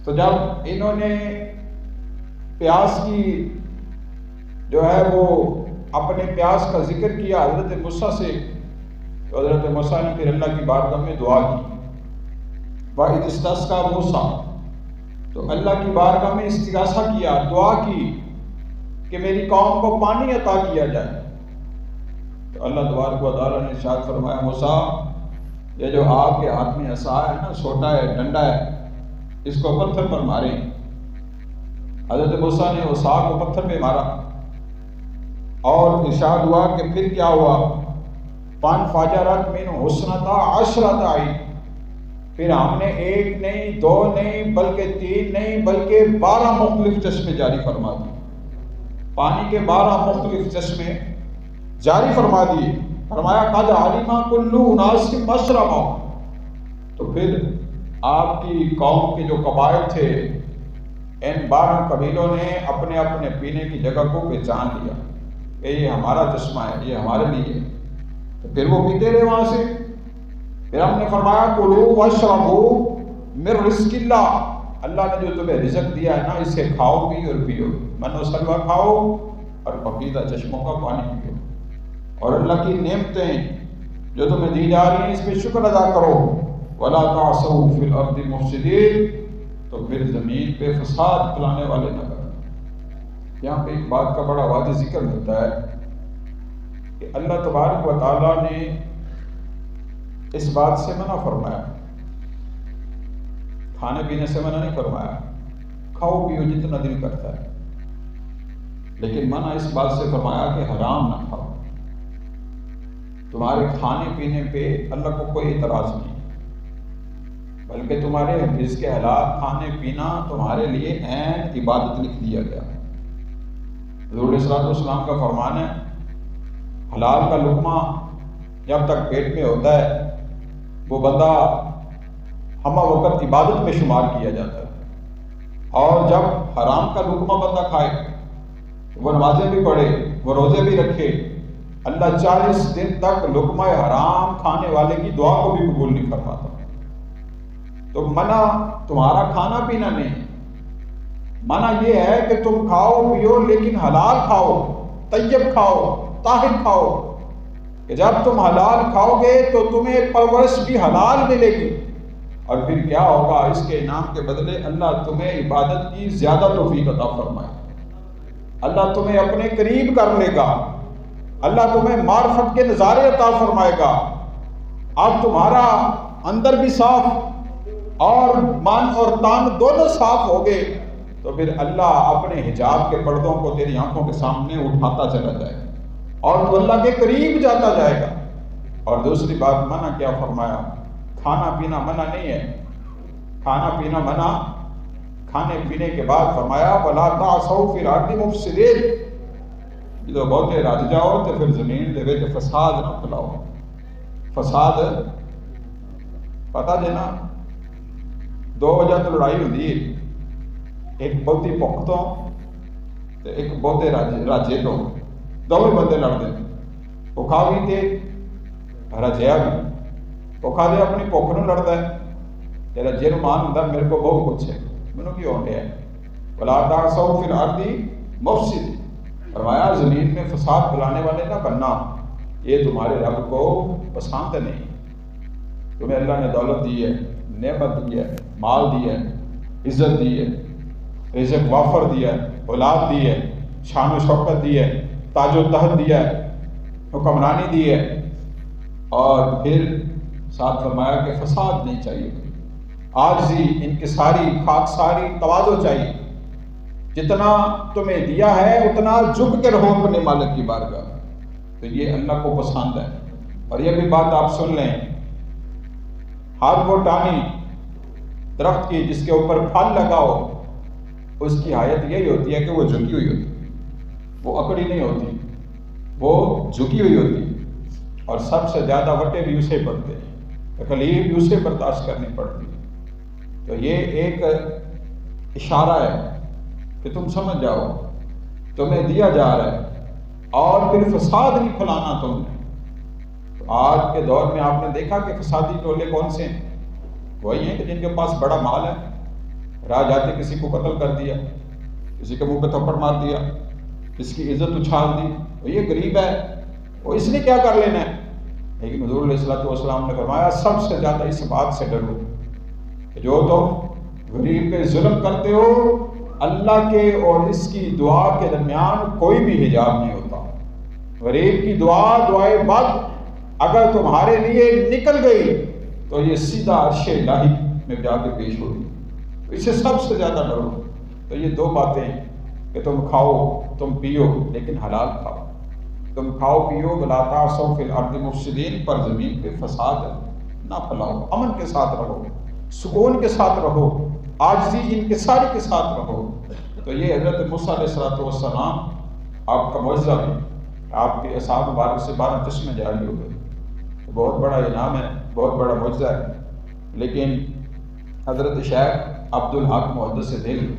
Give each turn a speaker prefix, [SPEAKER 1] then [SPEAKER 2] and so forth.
[SPEAKER 1] تو جب انہوں نے پیاس کی جو ہے وہ اپنے پیاس کا ذکر کیا حضرت موسیٰ سے، تو حضرت موسیٰ نے پھر اللہ کی بارگاہ میں دعا کی، وَإِذِ اسْتَسْقَىٰ مُوسیٰ، تو اللہ کی بارگاہ میں استغاثہ کیا، دعا کی کہ میری قوم کو پانی عطا کیا جائے۔ تو اللہ تبارک و تعالیٰ نے ارشاد فرمایا، موسیٰ یہ جو آپ کے ہاتھ میں عصا ہے نا، چھوٹا ہے، ڈنڈا ہے، اس کو پتھر پر ماریں۔ حضرت موسیٰ نے عصا کو پتھر پہ مارا اور ارشاد ہوا کہ پھر کیا ہوا، فَانْفَجَرَتْ مِنْهُ اثْنَتَا عَشْرَةَ عَيْنٍ، پھر ہم نے ایک نہیں، دو نہیں، بلکہ تین نہیں، بلکہ 12 مختلف چشمے جاری فرما دیے، پانی کے 12 مختلف چشمے جاری فرما دیے۔ فرمایا قَدْ عَلِمَ كُلُّ أُنَاسٍ مَشْرَبَهُمْ، تو پھر آپ کی قوم کے جو قبائل تھے، ان 12 قبیلوں نے اپنے اپنے پینے کی جگہ کو پہچان لیا کہ یہ ہمارا چشمہ ہے، یہ ہمارے لیے ہے، تو پھر وہ پیتے رہے وہاں سے۔ پھر ہم نے فرمایا کلوا واشربوا من رزق اللہ، اللہ نے جو تمہیں رزق دیا ہے نا، اس سے کھاؤ بھی اور پیو، من و سلوہ کھاؤ اور پاکیزہ چشموں کا پانی پیو، اور اللہ کی نعمتیں جو تمہیں دی جا رہی ہیں اس پہ شکر ادا کرو۔ ولا تعثوا فی الارض مفسدین، تو پھر زمین پہ فساد پھیلانے والے نہ کرو۔ یہاں پہ ایک بات کا بڑا واضح ذکر ہوتا ہے کہ اللہ تبارک و تعالیٰ نے اس بات سے منع فرمایا، کھانے پینے سے منع نہیں فرمایا، کھاؤ پیو جتنا دل کرتا ہے، لیکن منع اس بات سے فرمایا کہ حرام نہ کھاؤ۔ تمہارے کھانے پینے پہ اللہ کو کوئی اعتراض نہیں، بلکہ تمہارے رزق حلال کھانے پینا تمہارے لیے عین عبادت لکھ دیا گیا۔ حضور صلی اللہ علیہ وسلم کا فرمان ہے، حلال کا لقمہ جب تک پیٹ میں ہوتا ہے وہ بندہ ہمہ وقت عبادت میں شمار کیا جاتا ہے، اور جب حرام کا لقمہ بندہ کھائے وہ نمازیں بھی پڑھے، وہ روزے بھی رکھے، اللہ 40 دن تک لقمہ حرام کھانے والے کی دعا کو بھی قبول نہیں فرماتا۔ تو منع تمہارا کھانا پینا نہیں، منع یہ ہے کہ تم کھاؤ پیو لیکن حلال کھاؤ، طیب کھاؤ، طاہر کھاؤ، کہ جب تم حلال کھاؤ گے تو تمہیں پرورش بھی حلال ملے گی، اور پھر کیا ہوگا، اس کے انعام کے بدلے اللہ تمہیں عبادت کی زیادہ توفیق عطا فرمائے، اللہ تمہیں اپنے قریب کر لے گا، اللہ تمہیں معرفت کے نظارے عطا فرمائے گا۔ اب تمہارا اندر بھی صاف اور من اور تن دونوں صاف ہو گئے، تو پھر اللہ اپنے حجاب کے پردوں کو تیری آنکھوں کے سامنے اٹھاتا چلا جائے گا اور تو اللہ کے قریب جاتا جائے گا۔ اور دوسری بات منع کیا فرمایا، کھانا پینا منع نہیں ہے، کھانا پینا منع، کھانے پینے کے بعد فرمایا وَلَا تَعْثَوْا فِي الْأَرْضِ مُفْسِدِينَ، جو بہتے رج جاؤ تو پھر زمین دے وچ فساد نہ پھیلاؤ۔ فساد پتہ جے نا، 2 وجہ تو لڑائی ہوندی ہے، ایک بہتی بھوک تو تے ایک بہتے راجے تو، دونوں بندے لڑتے ہیں، بھوکا بھی تے رجیا بھی۔ بھوکا دے اپنی بھوک نوں لڑتا ہے، تے رجے نوں مان ہوندا میرے کو بہت کچھ ہے، مینوں کی ہون ڈیا ہے۔ وَلَا تَعْثَوْا فِي الْأَرْضِ مُفْسِدِينَ، فرمایا زمین میں فساد پھیلانے والے نہ بننا، یہ تمہارے رب کو پسند نہیں۔ تمہیں اللہ نے دولت دی ہے، نعمت دی ہے، مال دی ہے، عزت دی ہے، رزق وافر دیا ہے، اولاد دی ہے، شان و شوکت دی ہے، تاج و تخت دیا ہے، حکمرانی دی ہے، اور پھر ساتھ فرمایا کہ فساد نہیں چاہیے، عاجزی، انکساری، خاکساری، تواضع چاہیے، جتنا تمہیں دیا ہے اتنا جھک کے رہو اپنے مالک کی بارگاہ، تو یہ اللہ کو پسند ہے۔ اور یہ بھی بات آپ سن لیں، ہاتھ کو ٹانی درخت کی جس کے اوپر پھل لگاؤ، اس کی حالت یہی ہوتی ہے کہ وہ جھکی ہوئی ہوتی ہے، وہ اکڑی نہیں ہوتی، وہ جھکی ہوئی ہوتی ہے، اور سب سے زیادہ وٹے بھی اسے پڑتے ہیں، تکلیف بھی اسے برداشت کرنی پڑتی ہے۔ تو یہ ایک اشارہ ہے کہ تم سمجھ جاؤ تمہیں دیا جا رہا ہے، اور پھر فساد نہیں پھیلانا تم نے۔ تو آج کے دور میں آپ نے دیکھا کہ فسادی ٹولے کون سے ہیں؟ وہی ہیں کہ جن کے پاس بڑا مال ہے، راہ جاتے کسی کو قتل کر دیا، کسی کے منہ پہ تھپڑ مار دیا، اس کی عزت اچھال دی، وہ یہ غریب ہے، وہ اس نے کیا کر لینا ہے؟ لیکن حضور علیہ الصلوۃ والسلام نے فرمایا سب سے زیادہ اس بات سے ڈرو کہ جو تم غریب پہ ظلم کرتے ہو، اللہ کے اور اس کی دعا کے درمیان کوئی بھی حجاب نہیں ہوتا۔ غریب کی دعا، دعائے بد اگر تمہارے لیے نکل گئی تو یہ سیدھا عرش الہی میں جا کے پیش ہوگی، تو اسے سب سے زیادہ ڈرو۔ تو یہ دو باتیں کہ تم کھاؤ، تم پیو، لیکن حلال کھاؤ، تم کھاؤ پیو، ولا تعثوا فی الارض مفسدین، پر زمین پہ فساد نہ پھیلاؤ، امن کے ساتھ رہو، سکون کے ساتھ رہو، عاجزی انکساری کے ساتھ رہو۔ تو یہ حضرت موسیٰ علیہ السلام آپ کا معجزہ بھی، آپ کے اصحاب مبارک سے 12 چشمے جاری ہو گئے، بہت بڑا انعام ہے، بہت بڑا معجزہ ہے۔ لیکن حضرت شیخ عبد الحق محدث دہلوی